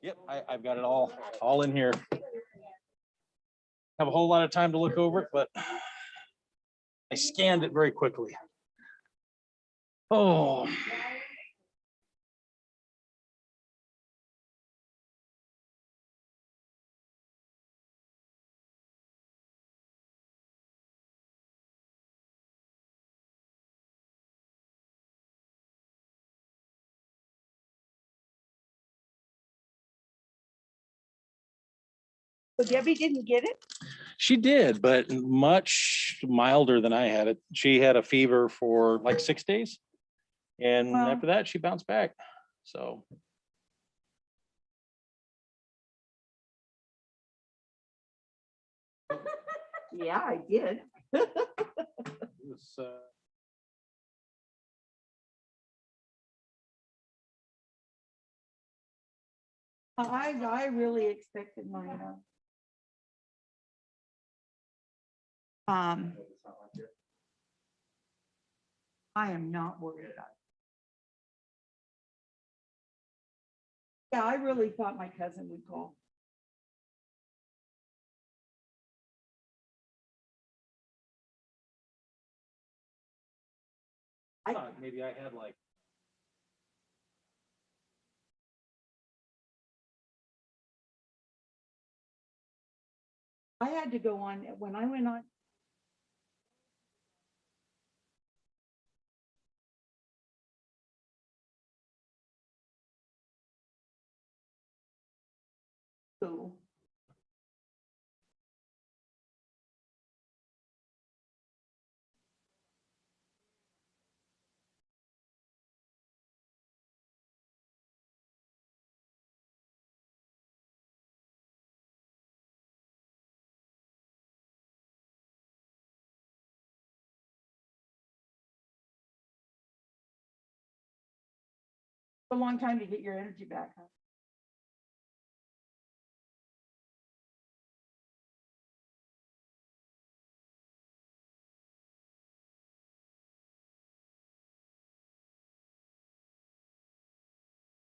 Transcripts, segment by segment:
Yep, I've got it all in here. Have a whole lot of time to look over it, but I scanned it very quickly. Oh. So Debbie didn't get it? She did, but much milder than I had it. She had a fever for like 6 days. And Wow. after that, she bounced back. So. Yeah, I did. It was, I really expected mine. I am not worried about it. Yeah, I really thought my cousin would call. I thought maybe I had like. I had to go on when I went on. School. A long time to get your energy back, huh?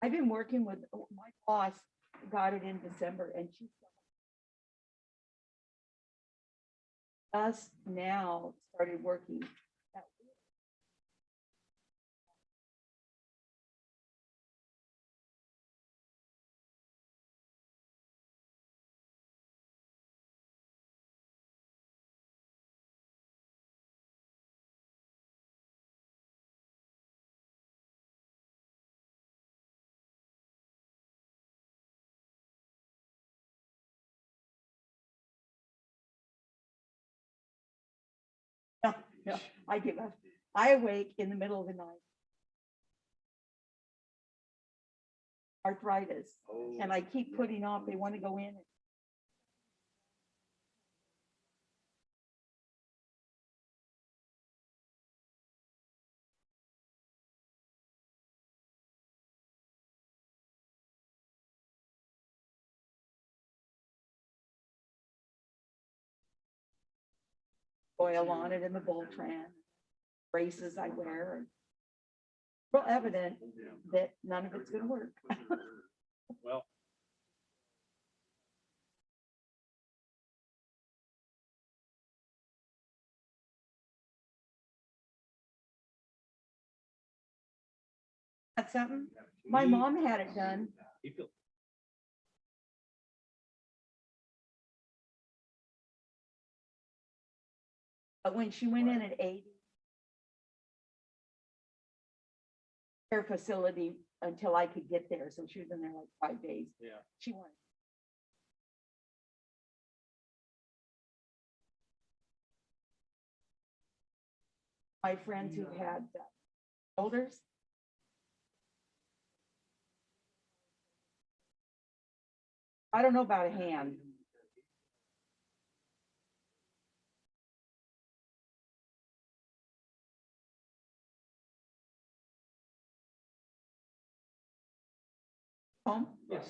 I've been working with my boss, got it in December, and she just now started working. No, I give up. I awake in the middle of the night. Arthritis, and I keep putting off. They want to go in. Oil on it in the Voltran, braces I wear. And real evident that none of it's going to work. Well. That's something. My mom had it done. But when she went in at 80, care facility until I could get there. So she was in there like 5 days. Yeah. She wanted. My friends who had shoulders. I don't know about a hand. Home? Yes.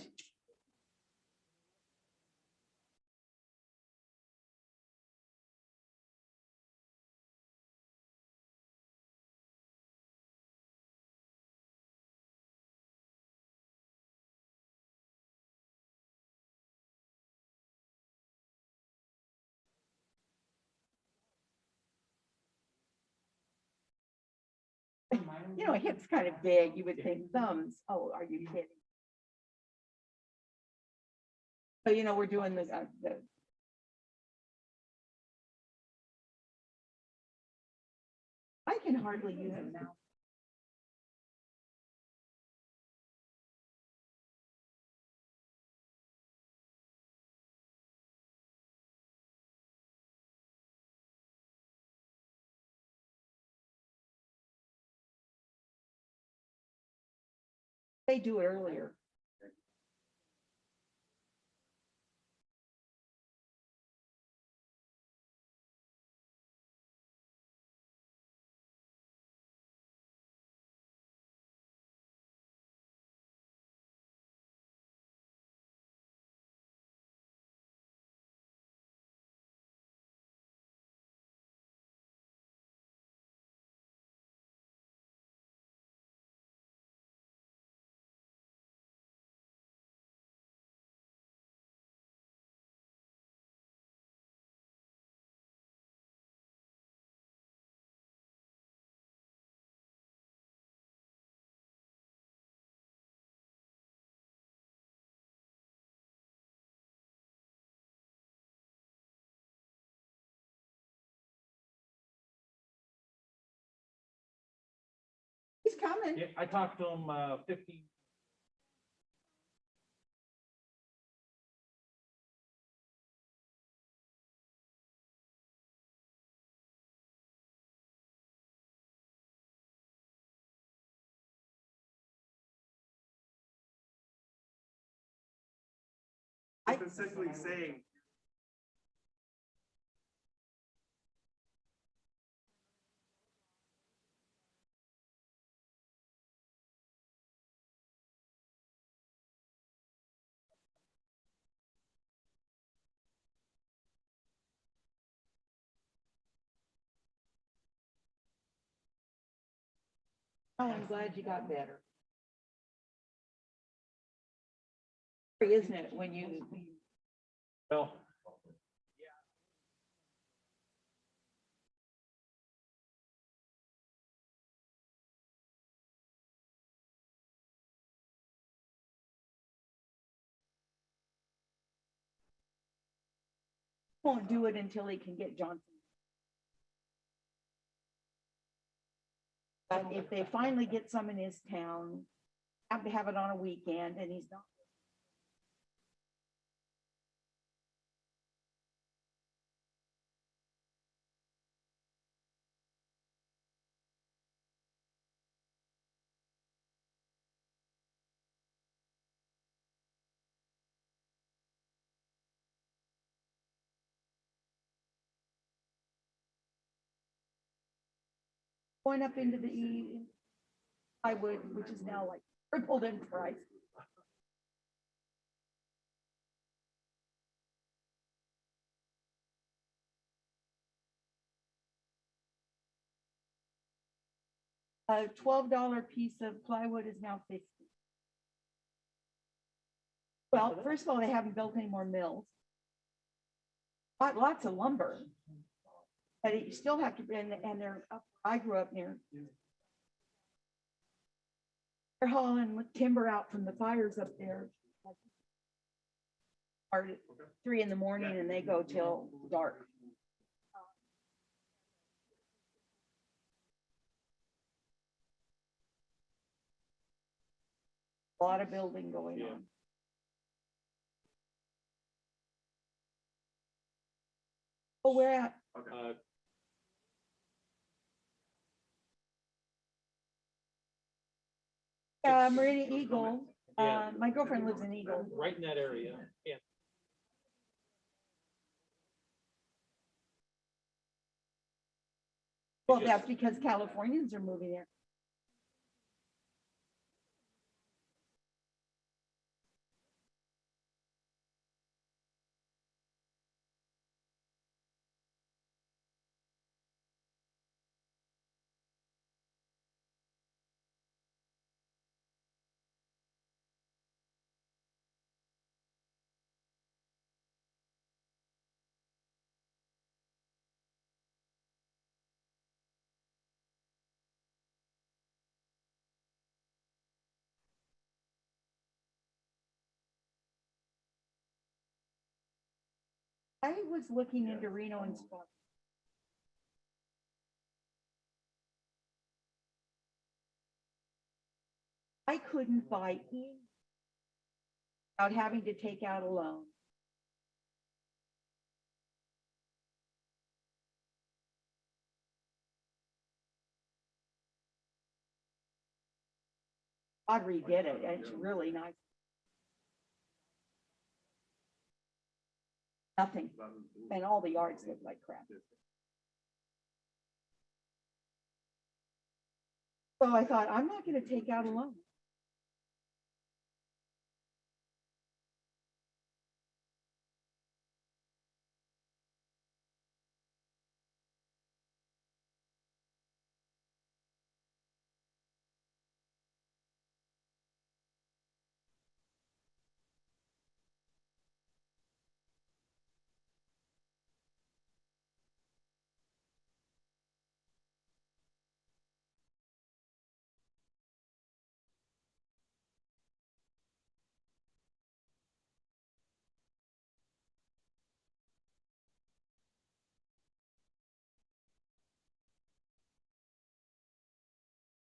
you know, hips kind of big, you would think thumbs. Oh, are you kidding? But you know, we're doing the I can hardly use it now. They do it earlier. He's coming. Yeah, I talked to him 50. It's essentially saying, Oh, I'm glad you got better. Isn't it, when you, Well, won't do it until he can get Johnson. But if they finally get some in his town, have to have it on a weekend, and he's not. Going up into the plywood, which is now like tripled in price. A $12 piece of plywood is now 50. Well, first of all, they haven't built any more mills. Bought lots of lumber. But you still have to, and they're up, I grew up near. They're hauling timber out from the fires up there. Start at 3 in the morning and they go till dark. A lot of building going on. Oh, where at? Meridian Eagle. Yeah. My girlfriend lives in Eagle. right in that area. Yeah. Well, that's because Californians are moving there. I was looking into Reno and Sparks. I couldn't buy any without having to take out a loan. God redid it. It's really nice. Nothing. And all the yards look like crap. So I thought, I'm not going to take out a loan.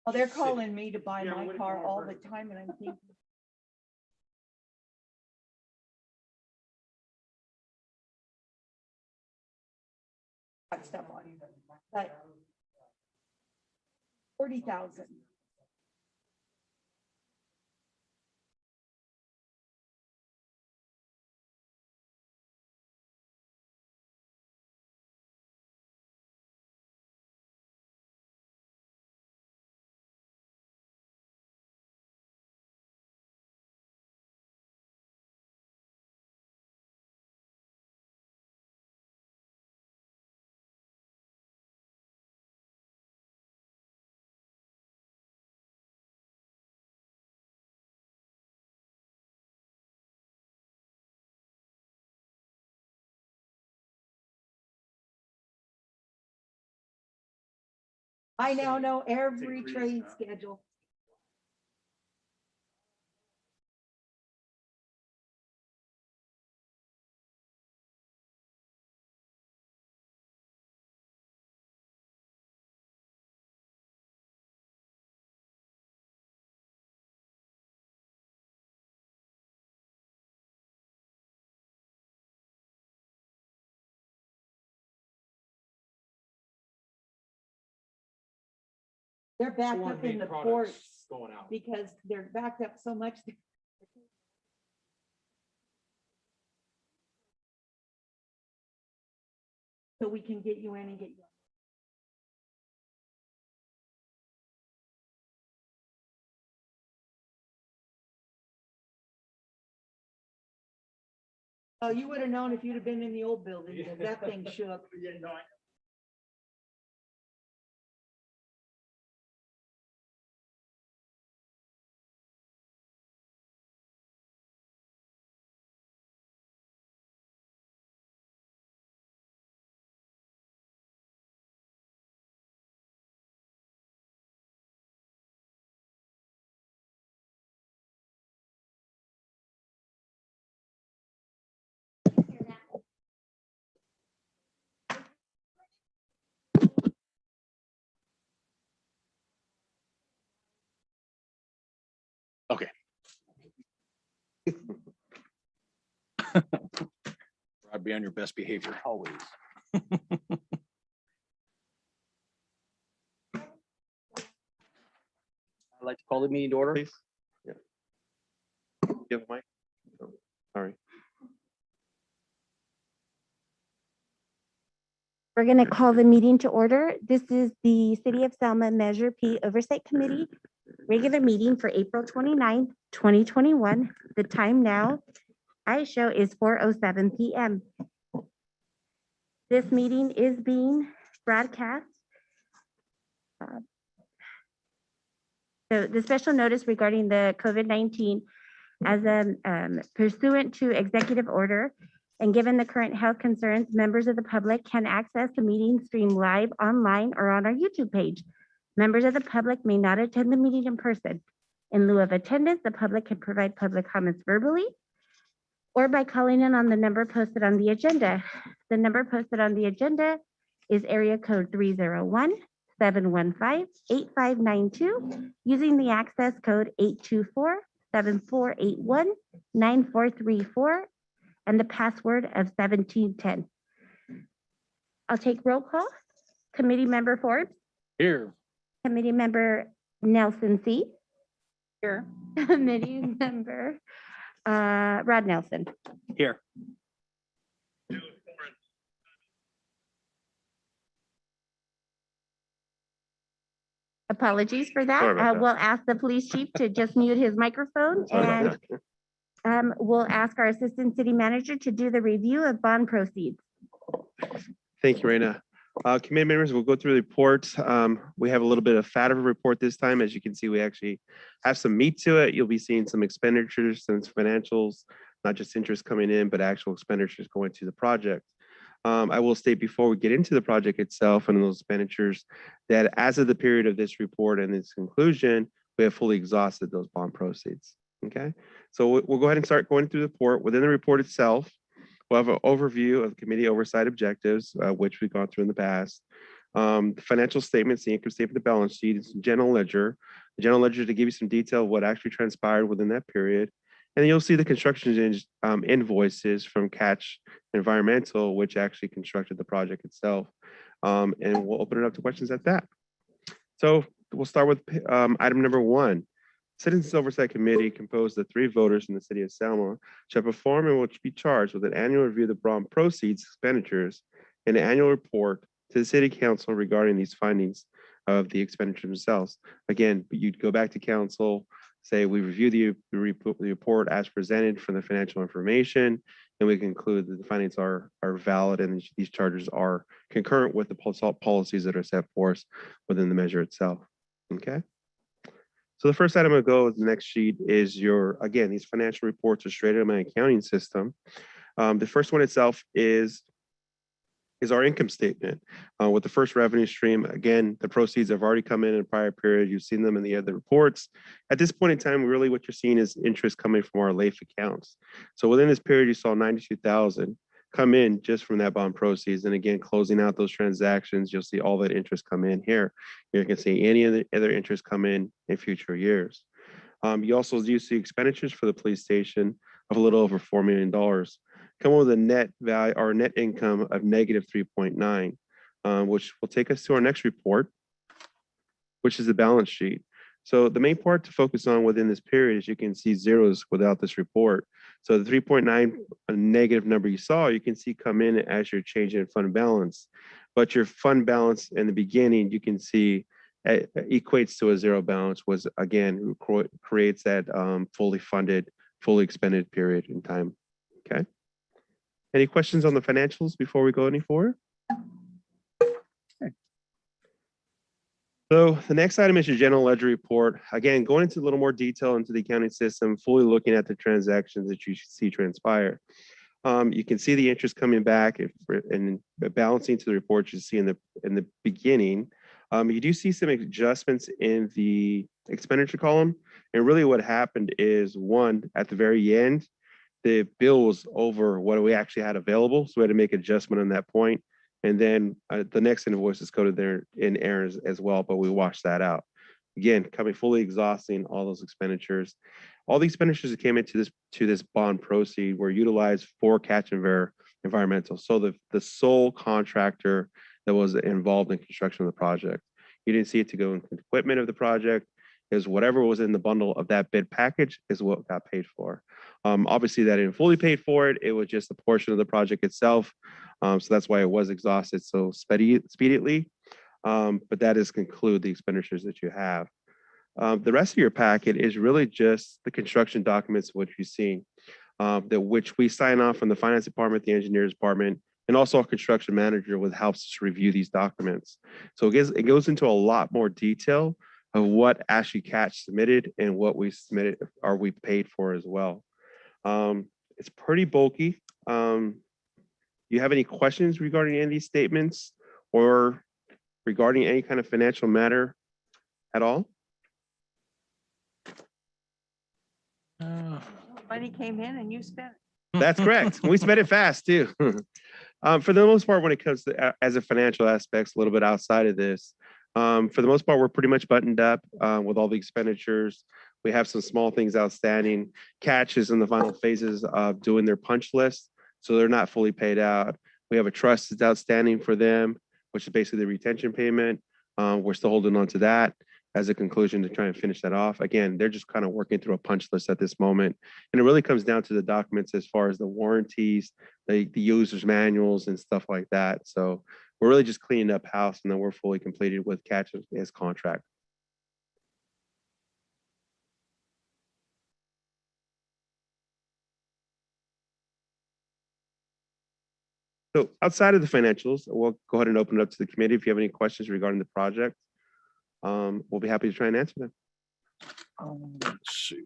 Well, they're calling me to buy Yeah, my what- car all the time, and I'm thinking, got stuff on it, but 40,000. I now know every increased trade now. schedule. They're backed Foreign up in made the products ports going out. because they're backed up so much. So we can get you in and get you. Oh, you would have known if you'd have been in the old building, because that thing shook. Yeah, no, I- I'd be on your best behavior always. I'd like to call the meeting to order. Please. Yeah. Give mic. Oh, sorry. We're going to call the meeting to order. This is the City of Selma Measure P Oversight Committee regular meeting for April 29th, 2021. The time now I show is 4:07 p.m. This meeting is being broadcast. So the special notice regarding the COVID-19 as a pursuant to executive order and given the current health concerns, members of the public can access the meeting stream live online or on our YouTube page. Members of the public may not attend the meeting in person. In lieu of attendance, the public can provide public comments verbally. or by calling in on the number posted on the agenda. The number posted on the agenda is area code 301-715-8592, using the access code 824-7481-9434 and the password of 1710. I'll take roll call. Committee Member Forbes, Here. Committee Member Nelson C. Here. Committee Member Rod Nelson. Here. Apologies for that. Sorry about that. We'll ask the police chief to just mute his microphone, Sorry about and that. we'll ask our assistant city manager to do the review of bond proceeds. Thank you, Raina. Committee members, we'll go through the report. We have a little bit of fat of a report this time. As you can see, we actually have some meat to it. You'll be seeing some expenditures and financials, not just interest coming in, but actual expenditures going to the project. I will state before we get into the project itself and those expenditures that as of the period of this report and its conclusion, we have fully exhausted those bond proceeds. Okay, so we'll go ahead and start going through the report. Within the report itself, we'll have an overview of committee oversight objectives, which we've gone through in the past. The financial statements, the income statement, the balance sheet, is general ledger. The general ledger to give you some detail of what actually transpired within that period. And then you'll see the construction invoices from Catch Environmental, which actually constructed the project itself. And we'll open it up to questions at that. So we'll start with item number 1. Citizens Oversight Committee, composed of 3 voters in the city of Selma, shall perform and will be charged with an annual review of the bond proceeds, expenditures, and an annual report to the city council regarding these findings of the expenditures themselves. Again, you'd go back to council, say we review the report as presented from the financial information, and we conclude that the findings are valid and these charges are concurrent with the policies that are set forth within the measure itself. Okay. So the first item I'll go with the next sheet is again, these financial reports are straight out of my accounting system. The first one itself is our income statement. With the first revenue stream, again, the proceeds have already come in a prior period. You've seen them in the other reports. At this point in time, really what you're seeing is interest coming from our LAIF accounts. So within this period, you saw 92,000 come in just from that bond proceeds. And again, closing out those transactions, you'll see all that interest come in here. You can see any of the other interest come in future years. You also do see expenditures for the police station of a little over $4 million. Come with a net value or net income of negative 3.9, which will take us to our next report, which is the balance sheet. So the main part to focus on within this period is you can see zeros without this report. So the 3.9 negative number you saw, you can see come in as your change in fund balance. But your fund balance in the beginning, you can see equates to a zero balance, was again, creates that fully funded, fully expended period in time. Okay. Any questions on the financials before we go any forward? So the next item is your general ledger report. Again, going into a little more detail into the accounting system, fully looking at the transactions that you see transpire. You can see the interest coming back and balancing to the report you see in the beginning. You do see some adjustments in the expenditure column. And really what happened is, one, at the very end, the bill was over what we actually had available. So we had to make adjustment on that point. And then the next invoice is coded there in errors as well, but we washed that out. Again, fully exhausting all those expenditures. All the expenditures that came into this bond proceed were utilized for Catch Environmental. So the sole contractor that was involved in construction of the project. You didn't see it to go into equipment of the project. Is whatever was in the bundle of that bid package is what got paid for. Obviously, that didn't fully pay for it. It was just a portion of the project itself. So that's why it was exhausted so speedily. But that is conclude the expenditures that you have. The rest of your packet is really just the construction documents, which you've seen, which we sign off from the finance department, the engineers department, and also our construction manager with helps us review these documents. So it goes into a lot more detail of what actually Catch submitted and what we submitted or we paid for as well. It's pretty bulky. Do you have any questions regarding any of these statements or regarding any kind of financial matter at all? Money came in and you spent it. That's correct. We spent it fast too. For the most part, when it comes to as a financial aspects, a little bit outside of this, for the most part, we're pretty much buttoned up with all the expenditures. We have some small things outstanding. Catch is in the final phases of doing their punch list, so they're not fully paid out. We have a trust that's outstanding for them, which is basically the retention payment. We're still holding on to that as a conclusion to try and finish that off. Again, they're just kind of working through a punch list at this moment. And it really comes down to the documents as far as the warranties, the user's manuals and stuff like that. So we're really just cleaning up house and then we're fully completed with Catch as contract. So outside of the financials, we'll go ahead and open it up to the committee. If you have any questions regarding the project, we'll be happy to try and answer them. Let's see.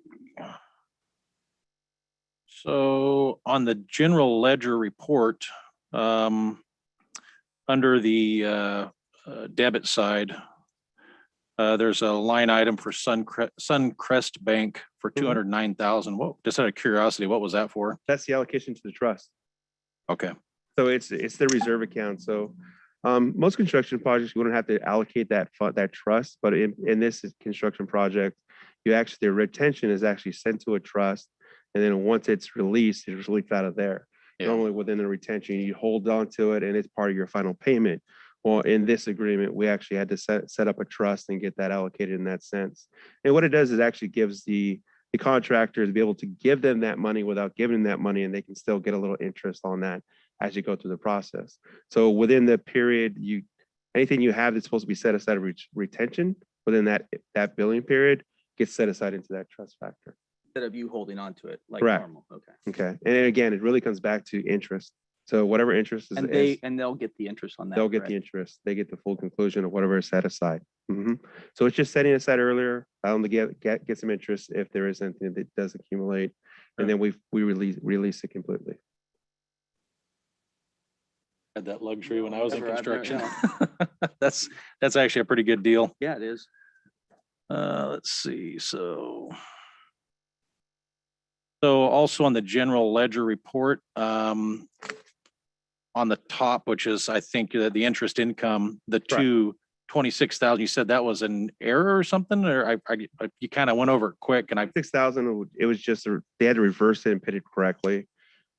So on the general ledger report, under the debit side, there's a line item for Suncrest Bank for 209,000. What, just out of curiosity, what was that for? That's the allocation to the trust. Okay. So it's the reserve account. So most construction projects, you wouldn't have to allocate that trust, but in this construction project, you actually, the retention is actually sent to a trust. And then once it's released out of there. Yeah. Normally within the retention, you hold on to it and it's part of your final payment. Well, in this agreement, we actually had to set up a trust and get that allocated in that sense. And what it does is actually gives the contractor to be able to give them that money without giving them that money, and they can still get a little interest on that as you go through the process. So within the period, anything you have that's supposed to be set aside of retention within that billing period gets set aside into that trust factor. Instead of you holding on to it like Correct. normal. Okay. Okay. And again, it really comes back to interest. So whatever interest is, And they'll get the interest on that. they'll get correct? the interest. They get the full conclusion of whatever is set aside. So it's just setting aside earlier, to get some interest if there is anything that does accumulate, and then we release it completely. Had that luxury when I was in Never- I've never- construction. That's actually a pretty good deal. Yeah, it is. Let's see, so also on the general ledger report, on the top, which is, I think, the interest income, the Correct. 26,000, you said that was an error or something, or you kind of went over it quick and 6,000. It was just they had to reverse it and put it correctly.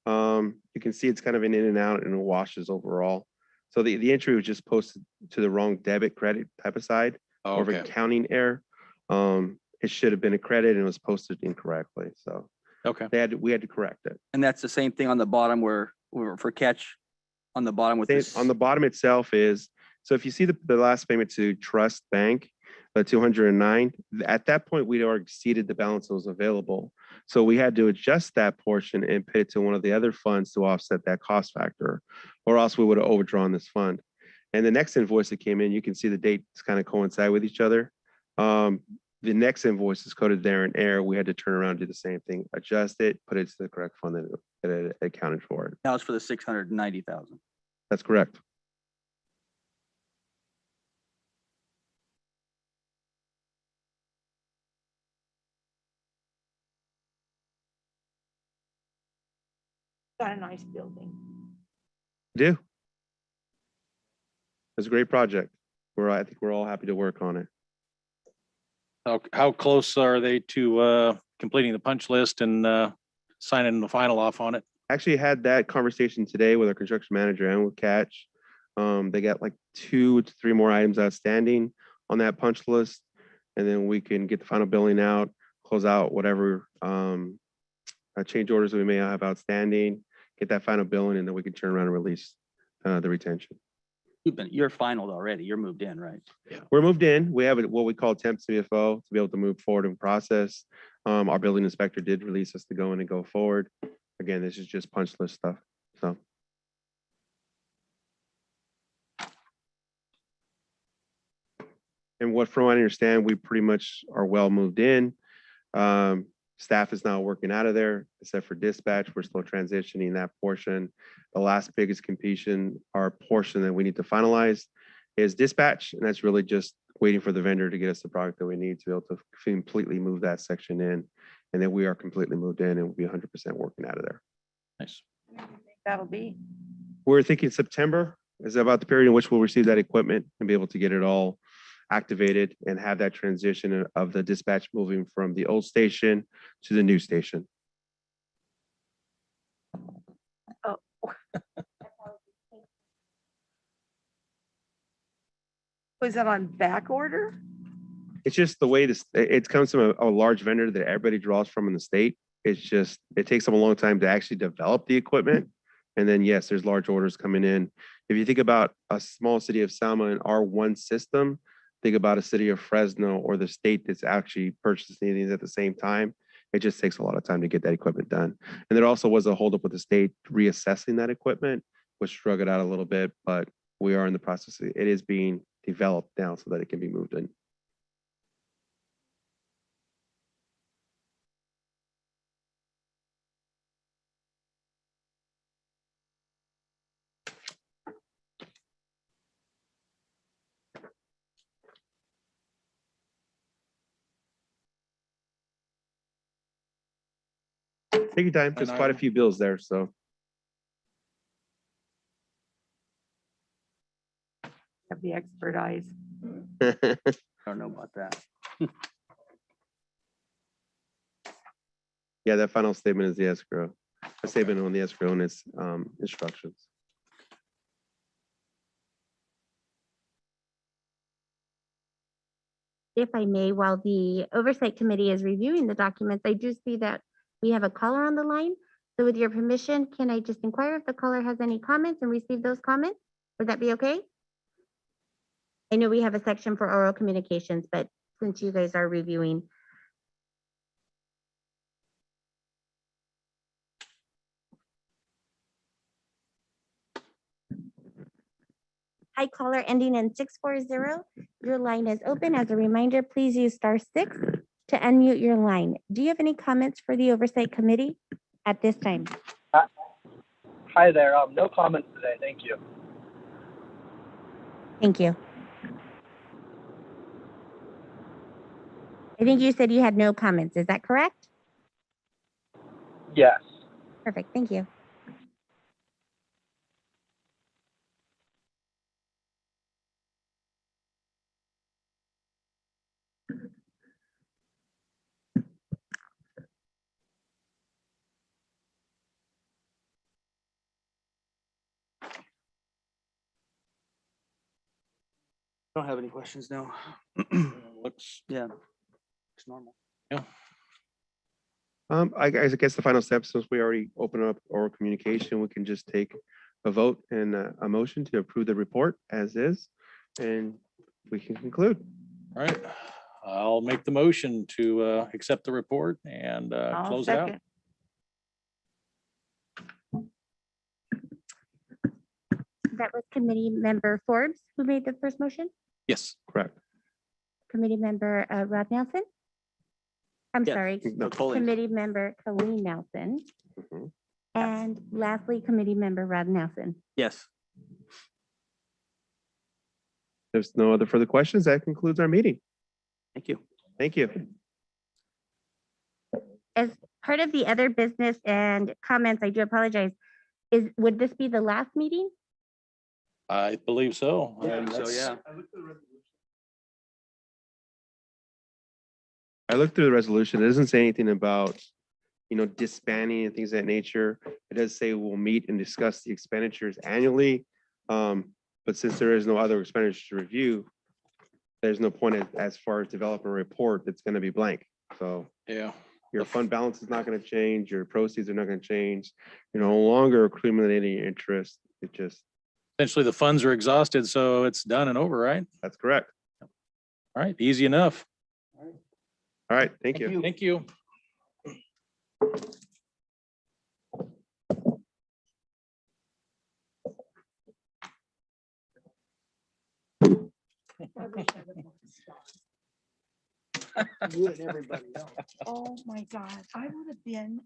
You can see it's kind of an in and out and it washes overall. So the entry was just posted to the wrong debit credit type of side, or of okay. accounting error. It should have been a credit and it was posted incorrectly. So Okay. we had to correct it. And that's the same thing on the bottom where for Catch on the bottom with this. On the bottom itself is, so if you see the last payment to Trust Bank, the 209, at that point, we'd already exceeded the balance that was available. So we had to adjust that portion and pay it to one of the other funds to offset that cost factor, or else we would have overdrawn this fund. And the next invoice that came in, you can see the dates kind of coincide with each other. The next invoice is coded there in error. We had to turn around and do the same thing, adjust it, put it to the correct fund that it accounted for it. Now it's for the 690,000. That's correct. Got a nice building. Do. It's a great project. I think we're all happy to work on it. How close are they to completing the punch list and signing the final off on it? Actually had that conversation today with our construction manager and with Catch. They got like 2 to 3 more items outstanding on that punch list, and then we can get the final billing out, close out whatever change orders we may have outstanding, get that final billing, and then we can turn around and release the retention. You're finalized already. You're moved in, right? We're moved in. We have what we call temp CFO to be able to move forward in process. Our building inspector did release us to go in and go forward. Again, this is just punch list stuff. So. And from what I understand, we pretty much are well moved in. Staff is now working out of there, except for dispatch. We're still transitioning that portion. The last biggest completion, our portion that we need to finalize is dispatch. And that's really just waiting for the vendor to get us the product that we need to be able to completely move that section in. And then we are completely moved in and we'll be 100% working out of there. Nice. That'll be. We're thinking September is about the period in which we'll receive that equipment and be able to get it all activated and have that transition of the dispatch moving from the old station to the new station. Was that on back order? It's just the way this, it comes from a large vendor that everybody draws from in the state. It's just, it takes them a long time to actually develop the equipment. And then, yes, there's large orders coming in. If you think about a small city of Selma and our one system, think about a city of Fresno or the state that's actually purchasing these at the same time. It just takes a lot of time to get that equipment done. And there also was a holdup with the state reassessing that equipment, which drug it out a little bit, but we are in the process. It is being developed now so that it can be moved in. Take your time. There's quite a few bills there, so. Have the expert eyes. I don't know about that. Yeah, that final statement is the escrow. A statement on the escrow and its instructions. If I may, while the Oversight Committee is reviewing the documents, I do see that we have a caller on the line. So with your permission, can I just inquire if the caller has any comments and receive those comments? Would that be okay? I know we have a section for oral communications, but since you guys are reviewing. Hi, caller ending in 640. Your line is open. As a reminder, please use *6 to unmute your line. Do you have any comments for the Oversight Committee at this time? Hi there. No comments today. Thank you. Thank you. I think you said you had no comments. Is that correct? Yes. Perfect. Thank you. Don't have any questions now. Looks, Yeah. It's normal. I guess the final step, since we already opened up oral communication, we can just take a vote and a motion to approve the report as is, and we can conclude. all right. I'll make the motion to accept the report and I'll close it out. second. That was Committee Member Forbes who made the first motion. Yes. Correct. Committee Member Rod Nelson. I'm Yes. sorry, No, Colleen. Committee Member Colleen Nelson. Mhm. And lastly, Committee Member Rod Nelson. Yes. There's no other further questions. That concludes our meeting. Thank you. Thank you. As part of the other business and comments, I do apologize. Would this be the last meeting? I believe so. So, yeah. I looked through the resolution. It doesn't say anything about, disbanding and things of that nature. It does say we'll meet and discuss the expenditures annually. But since there is no other expenditure to review, there's no point as far as developing a report that's going to be blank. So Yeah. your fund balance is not going to change. Your proceeds are not going to change. You're no longer accumulating interest. It just, Essentially, the funds are exhausted, so it's done and over, right? that's correct. All right. Easy enough. All right. Thank you. Thank you. Oh, my God. I would have been.